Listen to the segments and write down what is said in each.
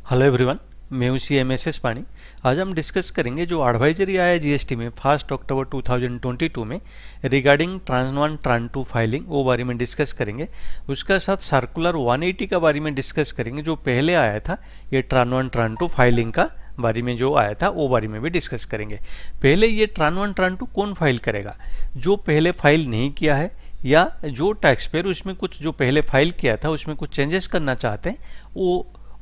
Hello everyone, मैं हूं CMSS पानी। आज हम डिस्कस करेंगे जो एडवाइजरी आया जीएसटी में 1 अक्टूबर 2022 में रिगार्डिंग ट्रांस 1 ट्रांस 2 फाइलिंग, वो बारे में डिस्कस करेंगे। उसका साथ सर्कुलर 180 का बारे में डिस्कस करेंगे। जो पहले आया था ये ट्रांस 1 ट्रांस 2 फाइलिंग का बारे में जो आया था वो बारे में भी डिस्कस करेंगे। पहले ये ट्रांस 1 ट्रांस 2 कौन फाइल करेगा? जो पहले फाइल नहीं किया है या जो टैक्स पेयर उसमें कुछ जो पहले फाइल किया था उसमें कुछ चेंजेस करना चाहते हैं,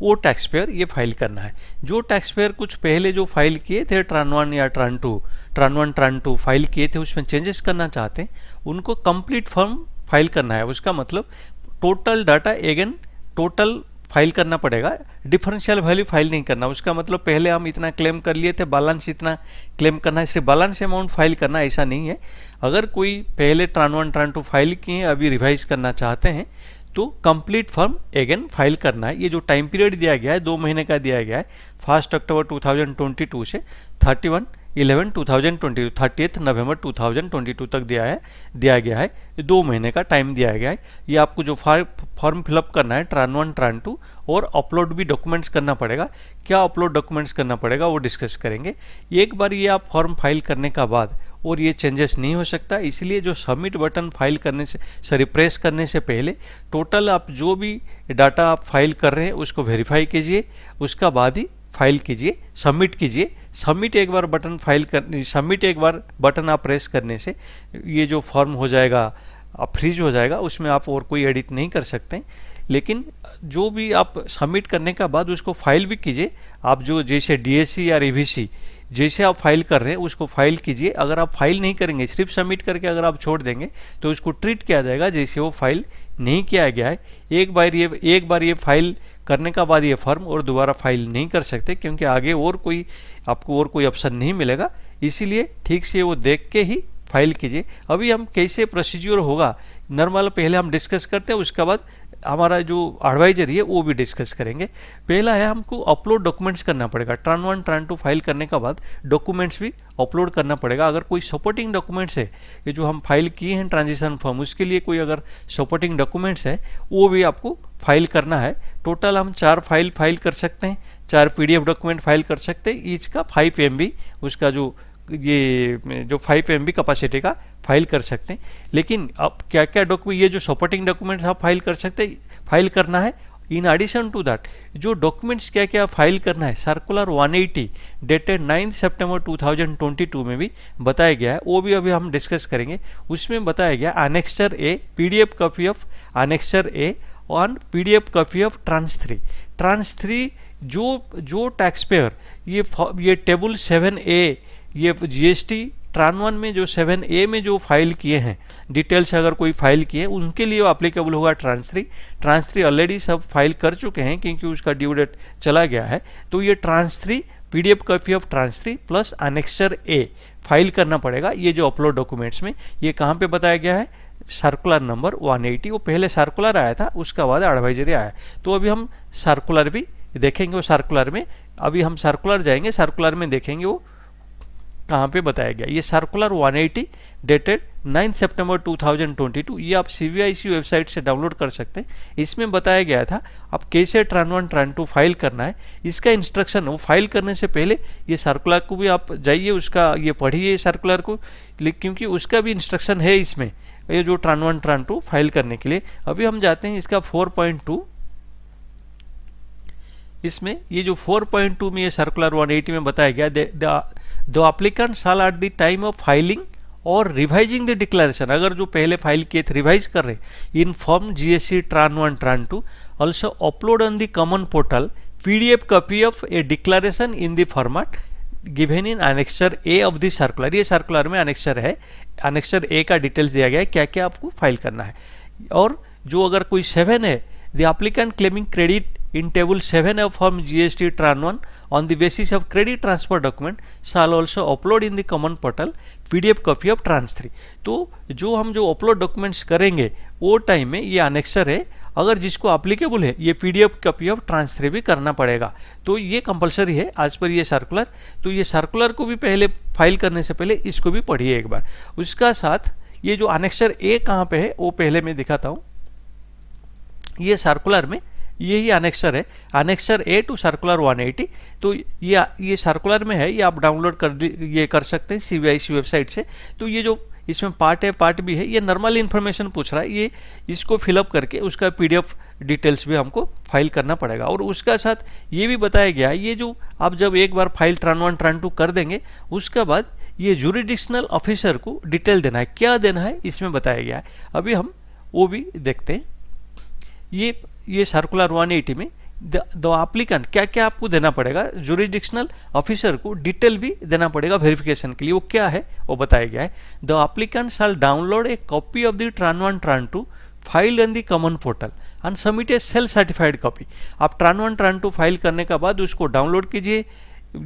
वो टैक्स पेयर ये फाइल करना है। जो टैक्स पेयर कुछ पहले जो फाइल किए थे ट्रांस 1 या ट्रांस 1 ट्रांस 2 फाइल किए थे उसमें चेंजेस करना चाहते हैं, उनको कंप्लीट फॉर्म फाइल करना है। उसका मतलब total data again total file करना पड़ेगा, डिफरेंशियल वैल्यू फाइल नहीं करना। उसका मतलब पहले हम इतना क्लेम कर लिए थे, बैलेंस इतना क्लेम करना है, सिर्फ बैलेंस अमाउंट फाइल करना, ऐसा नहीं है। अगर कोई पहले ट्रांस 1 ट्रांस 2 फाइल किए हैं, अभी रिवाइज करना चाहते हैं तो कंप्लीट फॉर्म अगेन फाइल करना है। ये जो टाइम पीरियड दिया गया है 2 महीने का दिया गया है, 1 अक्टूबर 2022 से 30 नवंबर 2022 तक दिया गया है। 2 महीने का टाइम दिया गया है। ये आपको जो फॉर्म फिलअप करना है ट्रांस 1 ट्रांस 2 और अपलोड भी डॉक्यूमेंट्स करना पड़ेगा। क्या अपलोड डॉक्यूमेंट्स करना पड़ेगा वो डिस्कस करेंगे। एक बार ये आप फॉर्म फाइल करने का बाद और ये चेंजेस नहीं हो सकता, इसलिए जो सबमिट बटन फाइल करने से प्रेस करने से पहले टोटल आप जो भी डाटा आप फाइल कर रहे हैं उसको वेरीफाई कीजिए, उसका बाद ही फाइल कीजिए, सबमिट कीजिए। सबमिट एक बार बटन आप प्रेस करने से ये जो फॉर्म हो जाएगा फ्रीज हो जाएगा, उसमें आप और कोई एडिट नहीं कर सकते। लेकिन जो भी आप सबमिट करने का बाद उसको फाइल भी कीजिए। आप जो जैसे DSC या EVC जैसे आप फाइल कर रहे हैं उसको फाइल कीजिए। अगर आप फाइल नहीं करेंगे, सिर्फ सबमिट करके अगर आप छोड़ देंगे तो उसको ट्रीट किया जाएगा जैसे वो फाइल नहीं किया गया है। एक बार ये फाइल करने का बाद ये फॉर्म और दोबारा फाइल नहीं कर सकते, क्योंकि आगे आपको और कोई ऑप्शन नहीं मिलेगा। इसीलिए ठीक से वो देख के ही फाइल कीजिए। अभी हम कैसे प्रोसीजर होगा नॉर्मल पहले हम डिस्कस करते हैं, उसके बाद हमारा जो एडवाइजरी है वो भी डिस्कस करेंगे। पहला है हमको अपलोड डॉक्यूमेंट्स करना पड़ेगा। ट्रांस 1 ट्रांस 2 फाइल करने का बाद डॉक्यूमेंट्स भी अपलोड करना पड़ेगा। अगर कोई सपोर्टिंग डॉक्यूमेंट्स है, ये जो हम फाइल किए हैं ट्रांजिशन फॉर्म, उसके लिए कोई अगर सपोर्टिंग डॉक्यूमेंट्स है वो भी आपको फाइल करना है। टोटल हम 4 फाइल कर सकते हैं, 4 PDF डॉक्यूमेंट फाइल कर सकते हैं। ईच का 5 MB उसका जो 5 MB कैपेसिटी का फाइल कर सकते हैं। लेकिन अब क्या क्या डॉक्यूमेंट, ये जो सपोर्टिंग डॉक्यूमेंट्स आप फाइल कर सकते हैं, फाइल करना है। इन एडिशन टू दैट जो डॉक्यूमेंट्स क्या क्या फाइल करना है, सर्कुलर 180 डेटेड 9 सितंबर 2022 में भी बताया गया है, वो भी अभी हम डिस्कस करेंगे। उसमें बताया गया annexure A PDF copy of annexure A on PDF copy of trans 3 जो टैक्स पेयर ये टेबल 7A ये GST ट्रांस 1 में जो 7A में जो फाइल किए हैं, डिटेल्स अगर कोई फाइल किए उनके लिए एप्लीकेबल होगा ट्रांस 3 ऑलरेडी सब फाइल कर चुके हैं क्योंकि उसका ड्यू डेट चला गया है। तो ये trans 3 PDF copy of trans 3 plus annexure A file करना पड़ेगा। ये जो अपलोड डॉक्यूमेंट्स में ये कहाँ पे बताया गया है, सर्कुलर नंबर 180। वो पहले सर्कुलर आया था, उसका बाद एडवाइजरी आया। तो अभी हम सर्कुलर भी देखेंगे। वो सर्कुलर में अभी हम सर्कुलर जाएंगे, सर्कुलर में देखेंगे वो कहाँ पे बताया गया। ये सर्कुलर 180 डेटेड 9 सितंबर 2022, ये आप CBIC वेबसाइट से डाउनलोड कर सकते हैं। इसमें बताया गया था आप कैसे ट्रांस 1 ट्रांस 2 फाइल करना है। इसका इंस्ट्रक्शन वो फाइल करने से पहले ये सर्कुलर को भी आप जाइए, उसका ये पढ़िए सर्कुलर को, क्योंकि उसका भी इंस्ट्रक्शन है इसमें, ये जो ट्रांस 1 ट्रांस 2 फाइल करने के लिए। अभी हम जाते हैं इसका 4.2। इसमें ये जो 4.2 में ये सर्कुलर 180 में बताया गया, the applicant shall at the time of filing और रिवाइजिंग द डिक्लेरेशन, अगर जो पहले फाइल किए थे रिवाइज कर रहे, in form GST trans 1 trans 2 also upload on the common portal PDF copy of a declaration in the format given in annexure A of the circular. ये circular में annexure है, एनेक्स्चर A का details दिया गया है क्या क्या आपको फाइल करना है। और जो अगर कोई 7 है, the applicant claiming credit in table 7 of form GST tran 1 on the basis of credit transfer document shall also upload in the common portal PDF copy of trans 3। तो जो हम जो अपलोड डॉक्यूमेंट्स करेंगे वो टाइम में ये annexure है, अगर जिसको एप्लीकेबल है ये PDF कॉपी ऑफ ट्रांस 3 भी करना पड़ेगा। तो ये कंपलसरी है आज पर ये सर्कुलर। तो ये सर्कुलर को भी पहले फाइल करने से पहले इसको भी पढ़िए एक बार। उसका साथ ये जो अनेक्सर A कहाँ पे है वो पहले मैं दिखाता हूँ। ये सर्कुलर में यही अनेक्सर है, अनेक्सर ए टू सर्कुलर 180। तो ये सर्कुलर में है, ये आप डाउनलोड ये कर सकते हैं CBIC वेबसाइट से। तो ये जो इसमें पार्ट है, पार्ट भी है, ये नॉर्मल इन्फॉर्मेशन पूछ रहा है, ये इसको फिलअप करके उसका PDF डिटेल्स भी हमको फाइल करना पड़ेगा। और उसका साथ ये भी बताया गया है, ये जो आप जब एक बार फाइल ट्रान 1 ट्रान 2 कर देंगे, उसके बाद ये जुरिडिक्शनल ऑफिसर को डिटेल देना है, क्या देना है इसमें बताया गया है। अभी हम वो भी देखते हैं। ये सर्कुलर 180 में द एप्लीकेंट क्या क्या आपको देना पड़ेगा, जुरिडिक्शनल ऑफिसर को डिटेल भी देना पड़ेगा वेरिफिकेशन के लिए। वो क्या है वो बताया गया है। The applicant shall download a copy of the tran 1 tran 2 file in the common portal and submit a self certified copy. आप ट्रान 1 ट्रान 2 फाइल करने के बाद उसको डाउनलोड कीजिए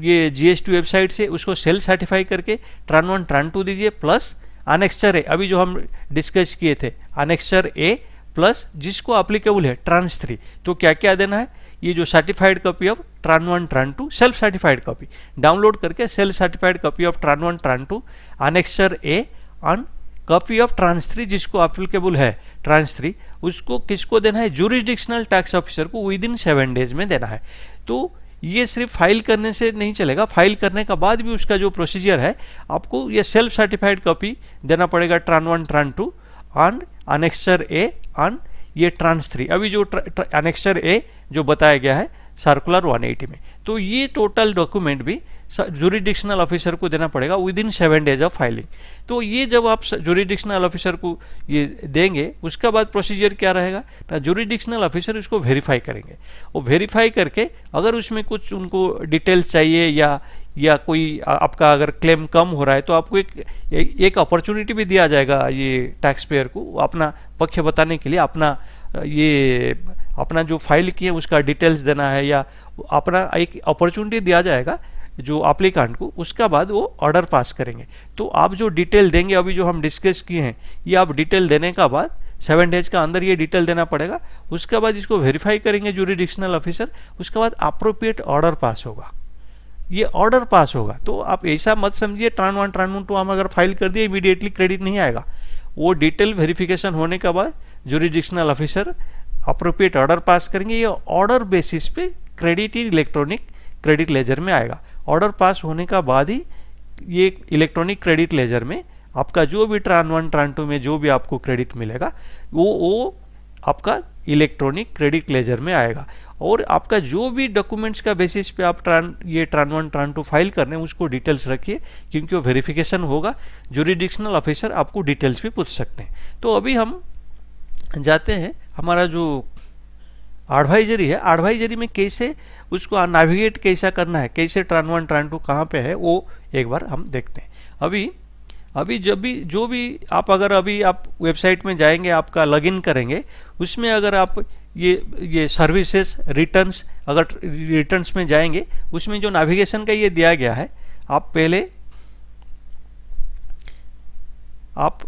ये GST वेबसाइट से, उसको सेल्फ सर्टिफाई करके ट्रान 1 ट्रान 2 दीजिए, प्लस अनेक्सचर ए, अभी जो हम डिस्कस किए थे अनेक्सचर ए, प्लस जिसको अप्लीकेबल है ट्रांस 3। तो क्या क्या देना है, ये जो certified copy of tran 1 tran 2 self certified copy download करके self certified copy of tran 1 tran 2 annexure A and copy of trans 3 जिसको अप्लीकेबल है ट्रांस 3, उसको किसको देना है, जुरिडिक्शनल टैक्स ऑफिसर को विदिन 7 डेज में देना है। तो ये सिर्फ फाइल करने से नहीं चलेगा, फाइल करने का बाद भी उसका जो प्रोसीजर है आपको ये सेल्फ सर्टिफाइड कॉपी देना पड़ेगा ट्रान 1 ट्रान 2 एंड अनेक्सचर ए एंड ये ट्रांस 3। अभी जो अनेक्सचर ए जो बताया गया है सर्कुलर 180 में, तो ये टोटल डॉक्यूमेंट भी जुरिडिक्शनल ऑफिसर को देना पड़ेगा विदिन 7 डेज ऑफ फाइलिंग। तो ये जब आप जुरिडिक्शनल ऑफिसर को ये देंगे, उसका बाद प्रोसीजर क्या रहेगा ना, जुरिडिक्शनल ऑफिसर उसको वेरीफाई करेंगे। वो वेरीफाई करके अगर उसमें कुछ उनको डिटेल्स चाहिए या कोई आपका अगर क्लेम कम हो रहा है तो आपको एक अपॉर्चुनिटी भी दिया जाएगा ये टैक्स पेयर को अपना पक्ष बताने के लिए, अपना जो फाइल किए उसका डिटेल्स देना है, या अपना एक अपॉर्चुनिटी दिया जाएगा जो एप्लीकेंट को। उसका बाद वो ऑर्डर पास करेंगे। तो आप जो डिटेल देंगे, अभी जो हम डिस्कस किए हैं, ये आप डिटेल देने का बाद 7 डेज का अंदर ये डिटेल देना पड़ेगा। उसके बाद इसको वेरीफाई करेंगे जुरिडिक्शनल ऑफिसर, उसके बाद अप्रोप्रिएट ऑर्डर पास होगा। ये ऑर्डर पास होगा तो आप ऐसा मत समझिए ट्रान 1 ट्रान 2 हम अगर फाइल कर दिए इमीडिएटली क्रेडिट नहीं आएगा। वो डिटेल वेरिफिकेशन होने के बाद जुरिडिक्शनल ऑफिसर अप्रोप्रिएट ऑर्डर पास करेंगे। ये ऑर्डर बेसिस पे क्रेडिट ही इलेक्ट्रॉनिक क्रेडिट लेजर में आएगा। ऑर्डर पास होने का बाद ही ये इलेक्ट्रॉनिक क्रेडिट लेजर में आपका जो भी ट्रान 1 ट्रान 2 में जो भी आपको क्रेडिट मिलेगा वो आपका इलेक्ट्रॉनिक क्रेडिट लेजर में आएगा। और आपका जो भी डॉक्यूमेंट्स का बेसिस पे आप ट्रान 1 ट्रान 2 फाइल करने उसको डिटेल्स रखिए, क्योंकि वो वेरिफिकेशन होगा। जुरिडिक्शनल ऑफिसर आपको डिटेल्स भी पूछ सकते हैं। तो अभी हम जाते हैं हमारा जो एडवाइजरी है, एडवाइजरी में कैसे उसको नेविगेट कैसा करना है, कैसे ट्रान 1 ट्रान 2 कहाँ पे है, वो एक बार हम देखते हैं। अभी जो भी आप अगर अभी आप वेबसाइट में जाएंगे, आपका लॉगिन करेंगे, उसमें अगर आप ये सर्विसेज रिटर्न्स, अगर रिटर्न्स में जाएंगे, उसमें जो नेविगेशन का ये दिया गया है, आप पहले आप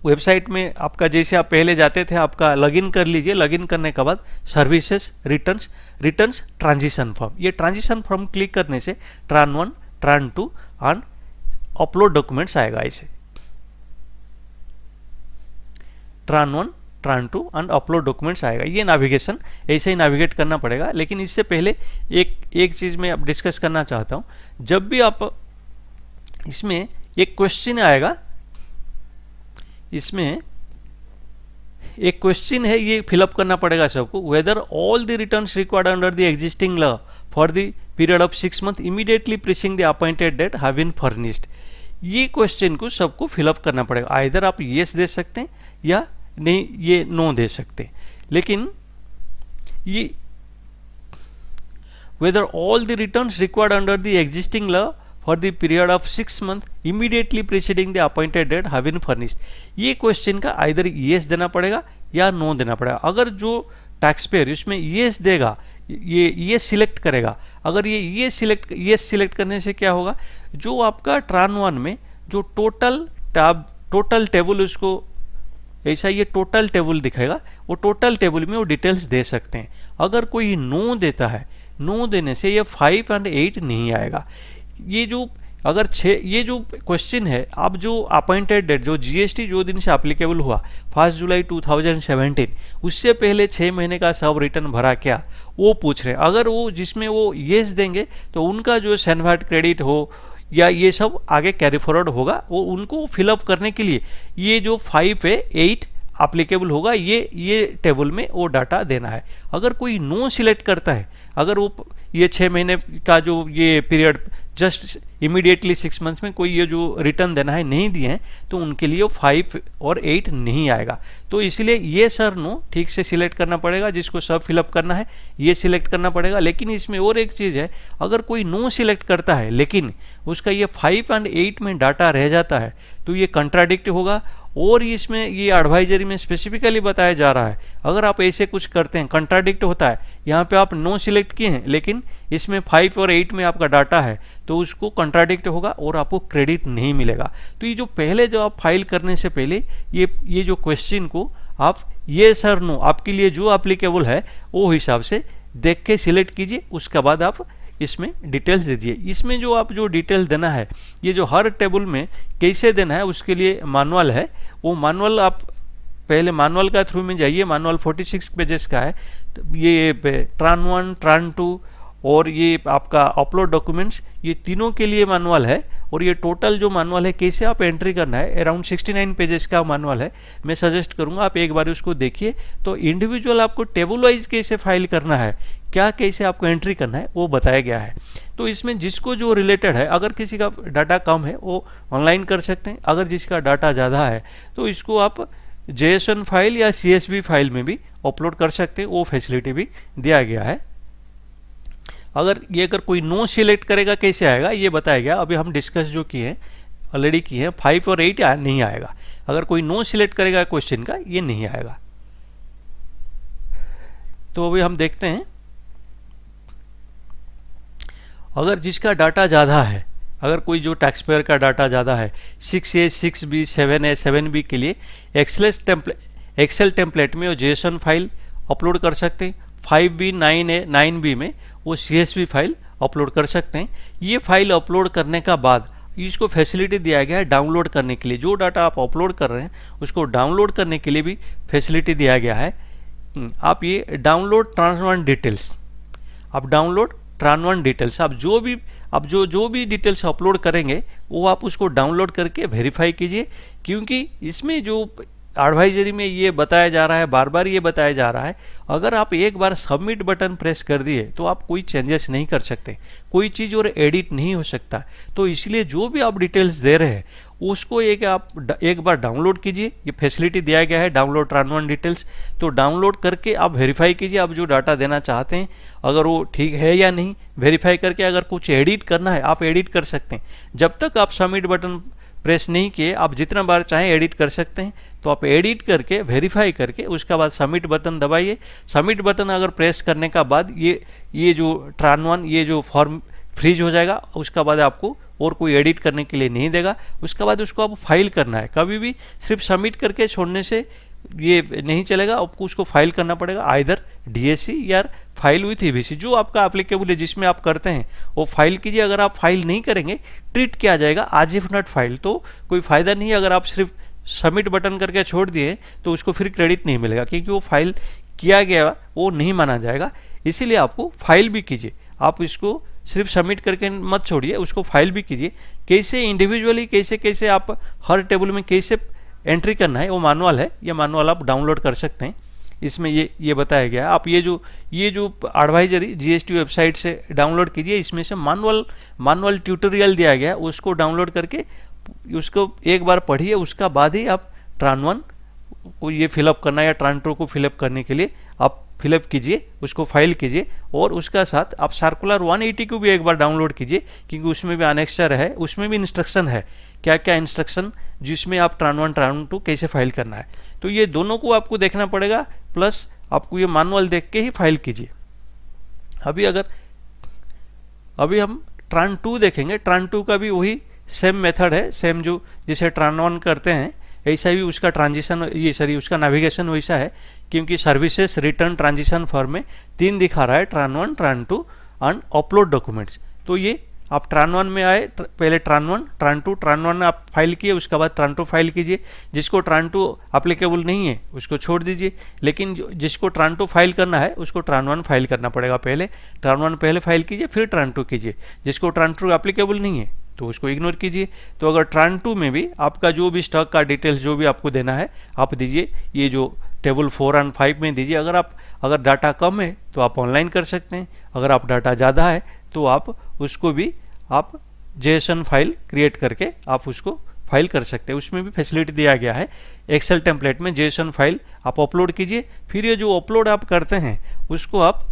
वेबसाइट में आपका जैसे आप पहले जाते थे आपका लॉगिन कर लीजिए। लॉगिन करने के बाद सर्विसेज रिटर्न्स ट्रांजिशन फॉर्म, ये ट्रांजिशन फॉर्म क्लिक करने से ट्रान 1 ट्रान 2 एंड अपलोड डॉक्यूमेंट्स आएगा। ऐसे ट्रान 1 ट्रान 2 एंड अपलोड डॉक्यूमेंट्स आएगा। ये नेविगेशन ऐसे ही नेविगेट करना पड़ेगा। लेकिन इससे पहले एक चीज मैं अब डिस्कस करना चाहता हूँ। जब भी आप इसमें एक क्वेश्चन आएगा, इसमें एक क्वेश्चन है, ये फिलअप करना पड़ेगा सबको। Whether all the returns required under the existing law for the period of 6 month immediately preceding the appointed date have been furnished. ये क्वेश्चन को सबको फिलअप करना पड़ेगा। आइदर आप येस दे सकते हैं या नहीं, ये नो दे सकते हैं। लेकिन ये whether all the returns required under the existing law for the period of 6 months immediately preceding the appointed date have been furnished, ये क्वेश्चन का आइदर येस देना पड़ेगा या नो देना पड़ेगा। अगर जो टैक्स पेयर इसमें येस देगा, ये सिलेक्ट करेगा, अगर ये सिलेक्ट करने से क्या होगा, जो आपका ट्रान 1 में जो टोटल टेबल उसको ऐसा ये टोटल टेबल दिखेगा, वो टोटल टेबल में वो डिटेल्स दे सकते हैं। अगर कोई नो देता है, नो देने से ये 5 और 8 नहीं आएगा। ये जो अगर ये जो क्वेश्चन है, आप जो अपॉइंटेड डेट जो जीएसटी जो दिन से एप्लीकेबल हुआ 1 जुलाई 2017, उससे पहले 6 महीने का सब रिटर्न भरा क्या, वो पूछ रहे हैं। अगर वो जिसमें वो येस देंगे तो उनका जो सैनवाट क्रेडिट हो या ये सब आगे कैरी फॉरवर्ड होगा, वो उनको फिलअप करने के लिए ये जो 5 है 8 एप्लीकेबल होगा, ये टेबल में वो डाटा देना है। अगर कोई नो सिलेक्ट करता है, अगर वो ये 6 महीने का जो ये पीरियड जस्ट इमीडिएटली 6 मंथ्स में कोई ये जो रिटर्न देना है नहीं दिए हैं, तो उनके लिए 5 और 8 नहीं आएगा। तो इसलिए ये सर नो ठीक से सिलेक्ट करना पड़ेगा, जिसको सब फिलअप करना है ये सिलेक्ट करना पड़ेगा। लेकिन इसमें और एक चीज़ है, अगर कोई नो सिलेक्ट करता है लेकिन उसका ये 5 और 8 में डाटा रह जाता है तो ये कंट्राडिक्ट होगा। और इसमें ये एडवाइजरी में स्पेसिफिकली बताया जा रहा है, अगर आप ऐसे कुछ करते हैं कंट्राडिक्ट होता है, यहाँ पे आप नो सिलेक्ट किए हैं लेकिन इसमें 5 और 8 में आपका डाटा है, तो उसको कंट्राडिक्ट होगा और आपको क्रेडिट नहीं मिलेगा। तो ये जो पहले जो आप फाइल करने से पहले ये जो क्वेश्चन को आप ये सर नो आपके लिए जो एप्लीकेबल है वो हिसाब से देख के सिलेक्ट कीजिए, उसके बाद आप इसमें डिटेल्स दीजिए। इसमें जो आप जो डिटेल देना है, ये जो हर टेबल में कैसे देना है उसके लिए मैनुअल है, वो मैनुअल आप पहले मैनुअल का थ्रू में जाइए। मैनुअल 46 पेजेस का है, ये ट्रान 1 ट्रान 2 और ये आपका अपलोड डॉक्यूमेंट्स, ये तीनों के लिए मैनुअल है। और ये टोटल जो मैनुअल है कैसे आप एंट्री करना है, अराउंड 69 पेजेस का मैनुअल है। मैं सजेस्ट करूंगा आप एक बार उसको देखिए। तो इंडिविजुअल आपको टेबल वाइज कैसे फाइल करना है, क्या कैसे आपको एंट्री करना है, वो बताया गया है। तो इसमें जिसको जो रिलेटेड है, अगर किसी का डाटा कम है वो ऑनलाइन कर सकते हैं, अगर जिसका डाटा ज़्यादा है तो इसको आप JSON फाइल या CSV फाइल में भी अपलोड कर सकते हैं, वो फैसिलिटी भी दिया गया है। अगर कोई नो सिलेक्ट करेगा कैसे आएगा ये बताया गया। अभी हम डिस्कस जो किए हैं ऑलरेडी किए हैं, 5 और 8 नहीं आएगा। अगर कोई नो सिलेक्ट करेगा क्वेश्चन का, ये नहीं आएगा। तो अभी हम देखते हैं, अगर जिसका डाटा ज़्यादा है, अगर कोई जो टैक्स पेयर का डाटा ज़्यादा है, 6A 6B 7A 7B के लिए एक्सेल टेम्पलेट में वो JSON फाइल अपलोड कर सकते हैं। 5B 9A 9B में वो CSV फाइल अपलोड कर सकते हैं। ये फाइल अपलोड करने का बाद इसको फैसिलिटी दिया गया है डाउनलोड करने के लिए। जो डाटा आप अपलोड कर रहे हैं उसको डाउनलोड करने के लिए भी फैसिलिटी दिया गया है। आप ये डाउनलोड ट्रांसफर डिटेल्स, आप डाउनलोड ट्रांसफर डिटेल्स, आप जो भी डिटेल्स अपलोड करेंगे वो आप उसको डाउनलोड करके वेरीफाई कीजिए। क्योंकि इसमें जो एडवाइजरी में ये बताया जा रहा है, बार बार ये बताया जा रहा है, अगर आप एक बार सबमिट बटन प्रेस कर दिए तो आप कोई चेंजेस नहीं कर सकते, कोई चीज़ और एडिट नहीं हो सकता। तो इसलिए जो भी आप डिटेल्स दे रहे हैं उसको आप एक बार डाउनलोड कीजिए। ये फैसिलिटी दिया गया है डाउनलोड ट्रांसफर डिटेल्स। तो डाउनलोड करके आप वेरीफाई कीजिए, आप जो डाटा देना चाहते हैं अगर वो ठीक है या नहीं, वेरीफाई करके अगर कुछ एडिट करना है आप एडिट कर सकते हैं। जब तक आप सबमिट बटन प्रेस नहीं किए, आप जितना बार चाहें एडिट कर सकते हैं। तो आप एडिट करके वेरीफाई करके उसके बाद सबमिट बटन दबाइए। सबमिट बटन अगर प्रेस करने का बाद ये जो ट्रान1 ये जो फॉर्म फ्रीज हो जाएगा, उसका बाद आपको और कोई एडिट करने के लिए नहीं देगा। उसके बाद उसको आप फाइल करना है। कभी भी सिर्फ सबमिट करके छोड़ने से ये नहीं चलेगा, आपको उसको फाइल करना पड़ेगा, आइदर DSC या फाइल विथ EBC जो आपका एप्लीकेबल है जिसमें आप करते हैं वो फाइल कीजिए। अगर आप फाइल नहीं करेंगे ट्रीट किया जाएगा आज इफ नॉट फाइल, तो कोई फायदा नहीं है। अगर आप सिर्फ सबमिट बटन करके छोड़ दिए तो उसको फिर क्रेडिट नहीं मिलेगा, क्योंकि वो फाइल किया गया वो नहीं माना जाएगा। इसीलिए आपको फाइल भी कीजिए, आप इसको सिर्फ सबमिट करके मत छोड़िए, उसको फाइल भी कीजिए। कैसे इंडिविजुअली कैसे आप हर टेबल में कैसे एंट्री करना है वो मैनुअल है, ये मैनुअल आप डाउनलोड कर सकते हैं। इसमें ये बताया गया है। आप ये जो एडवाइजरी GST वेबसाइट से डाउनलोड कीजिए। इसमें से मैनुअल ट्यूटोरियल दिया गया है, उसको डाउनलोड करके उसको एक बार पढ़िए। उसका बाद ही आप ट्रान1 को ये फिलअप करना है या ट्रान2 को फिलअप करने के लिए आप फिलअप कीजिए, उसको फाइल कीजिए। और उसका साथ आप सर्कुलर 180 को भी एक बार डाउनलोड कीजिए, क्योंकि उसमें भी अनेक्स्चर है, उसमें भी इंस्ट्रक्शन है, क्या क्या इंस्ट्रक्शन जिसमें आप ट्रान1 ट्रान2 कैसे फाइल करना है। तो ये दोनों को आपको देखना पड़ेगा, प्लस आपको ये मैनुअल देख के ही फाइल कीजिए। अभी हम ट्रान2 देखेंगे। ट्रान2 का भी वही सेम मेथड है, सेम जो जिसे ट्रान1 करते हैं ऐसा भी उसका उसका नेविगेशन वैसा है, क्योंकि सर्विसेज रिटर्न ट्रांजिशन फॉर्म में 3 दिखा रहा है, ट्रान1 ट्रान2 एंड अपलोड डॉक्यूमेंट्स। तो ये आप ट्रान 1 में आए, पहले ट्रान 1, ट्रान 2, ट्रान 1 आप फाइल किए, उसके बाद ट्रान 2 फाइल कीजिए। जिसको ट्रान 2 अप्लीकेबल नहीं है उसको छोड़ दीजिए, लेकिन जिसको ट्रान 2 फाइल करना है उसको ट्रान 1 फाइल करना पड़ेगा। पहले ट्रान 1 पहले फाइल कीजिए, फिर ट्रान 2 कीजिए। जिसको ट्रान 2 अप्लीकेबल नहीं है तो उसको इग्नोर कीजिए। तो अगर ट्रान 2 में भी आपका जो भी स्टॉक का डिटेल्स जो भी आपको देना है आप दीजिए, ये जो टेबल 4 और 5 में दीजिए। अगर डाटा कम है तो आप ऑनलाइन कर सकते हैं, अगर आप डाटा ज़्यादा है तो आप उसको भी आप जेएसएन फाइल क्रिएट करके आप उसको फाइल कर सकते हैं। उसमें भी फैसिलिटी दिया गया है। एक्सेल टेम्पलेट में जेएसएन फाइल आप अपलोड कीजिए, फिर ये जो अपलोड आप करते हैं उसको आप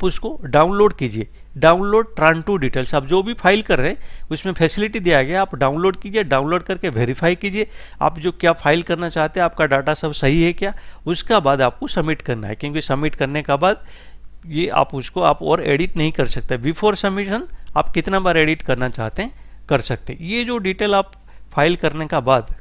उसको डाउनलोड कीजिए। डाउनलोड ट्रान 2 डिटेल्स, आप जो भी फाइल कर रहे हैं उसमें फैसिलिटी दिया गया, आप डाउनलोड कीजिए। डाउनलोड करके वेरीफाई कीजिए आप जो क्या फाइल करना चाहते हैं, आपका डाटा सब सही है क्या। उसका बाद आपको सबमिट करना है, क्योंकि सबमिट करने का बाद ये आप और एडिट नहीं कर सकते। बिफोर सबमिशन आप कितना बार एडिट करना चाहते हैं कर सकते हैं। ये जो डिटेल आप फाइल करने का बाद,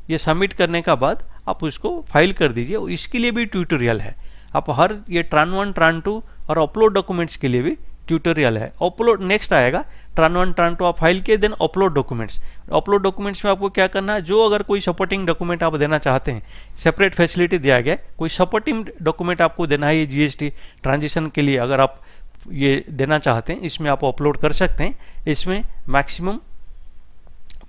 ये सबमिट करने का बाद आप उसको फाइल कर दीजिए। और इसके लिए भी ट्यूटोरियल है, आप हर ये ट्रान 1, ट्रान 2 और अपलोड डॉक्यूमेंट्स के लिए भी ट्यूटोरियल है। अपलोड नेक्स्ट आएगा, ट्रान 1, ट्रान 2 आप फाइल किए, then upload documents. Upload documents में आपको क्या करना है, जो अगर कोई सपोर्टिंग डॉक्यूमेंट आप देना चाहते हैं, सेपरेट फैसिलिटी दिया गया है। कोई सपोर्टिंग डॉक्यूमेंट आपको देना है, ये जीएसटी ट्रांजिशन के लिए अगर आप ये देना चाहते हैं, इसमें आप अपलोड कर सकते हैं। इसमें मैक्सिमम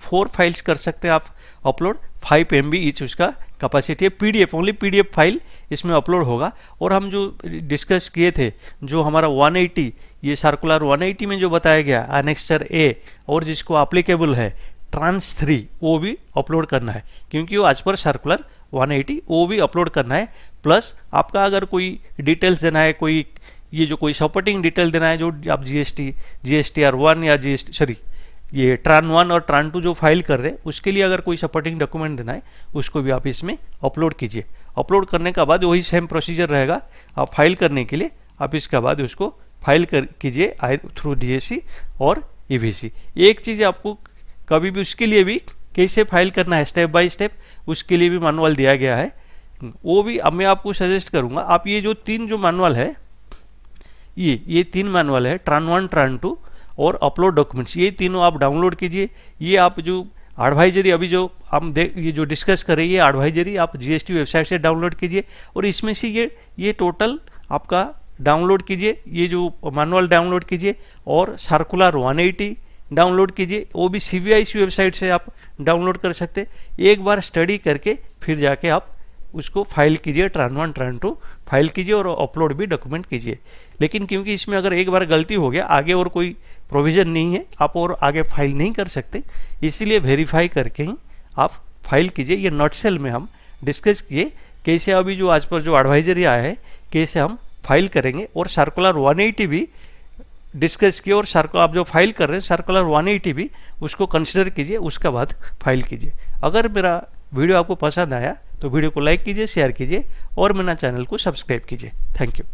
4 फाइल्स कर सकते हैं आप अपलोड, 5 MB ईच उसका कैपेसिटी है। पीडीएफ, ओनली पीडीएफ फाइल इसमें अपलोड होगा। और हम जो डिस्कस किए थे, जो हमारा 180, ये सर्कुलर 180 में जो बताया गया अनेक्स्चर ए, और जिसको एप्लीकेबल है ट्रांस 3, वो भी अपलोड करना है, क्योंकि वो एज पर सर्कुलर 180 वो भी अपलोड करना है। प्लस आपका अगर कोई डिटेल्स देना है, कोई ये जो कोई सपोर्टिंग डिटेल देना है, जो आप जीएसटीआर 1 या ये ट्रान 1 और ट्रान 2 जो फाइल कर रहे हैं उसके लिए अगर कोई सपोर्टिंग डॉक्यूमेंट देना है उसको भी आप इसमें अपलोड कीजिए। अपलोड करने का बाद वही सेम प्रोसीजर रहेगा, आप फाइल करने के लिए आप इसके बाद उसको फाइल कीजिए थ्रू डीएससी और ईवीसी। एक चीज़ आपको कभी भी उसके लिए भी कैसे फाइल करना है स्टेप बाय स्टेप, उसके लिए भी मैनुअल दिया गया है। वो भी अब मैं आपको सजेस्ट करूँगा, आप ये जो 3 जो मैनुअल है, ये 3 मैनुअल है, ट्रान 1, ट्रान 2 और अपलोड डॉक्यूमेंट्स, ये तीनों आप डाउनलोड कीजिए। ये आप जो एडवाइजरी अभी जो हम ये जो डिस्कस कर रहे हैं, ये एडवाइजरी आप जीएसटी वेबसाइट से डाउनलोड कीजिए। और इसमें से ये टोटल आपका डाउनलोड कीजिए, ये जो मैनुअल डाउनलोड कीजिए और सर्कुलर 180 डाउनलोड कीजिए। वो भी सीबीआईसी वेबसाइट से आप डाउनलोड कर सकते। एक बार स्टडी करके फिर जाके आप उसको फाइल कीजिए, ट्रान 1, ट्रान 2 फाइल कीजिए और अपलोड भी डॉक्यूमेंट कीजिए। लेकिन क्योंकि इसमें अगर एक बार गलती हो गया, आगे और कोई प्रोविज़न नहीं है, आप और आगे फाइल नहीं कर सकते, इसीलिए वेरीफाई करके ही आप फाइल कीजिए। ये नोटसेल में हम डिस्कस किए कैसे अभी जो आज पर जो एडवाइजरी आया है कैसे हम फाइल करेंगे, और सर्कुलर 180 भी डिस्कस किए। और सर्कुलर आप जो फाइल कर रहे हैं सर्कुलर 180 भी उसको कंसिडर कीजिए, उसके बाद फाइल कीजिए। अगर मेरा वीडियो आपको पसंद आया तो वीडियो को लाइक कीजिए, शेयर कीजिए और मेरा चैनल को सब्सक्राइब कीजिए। Thank you.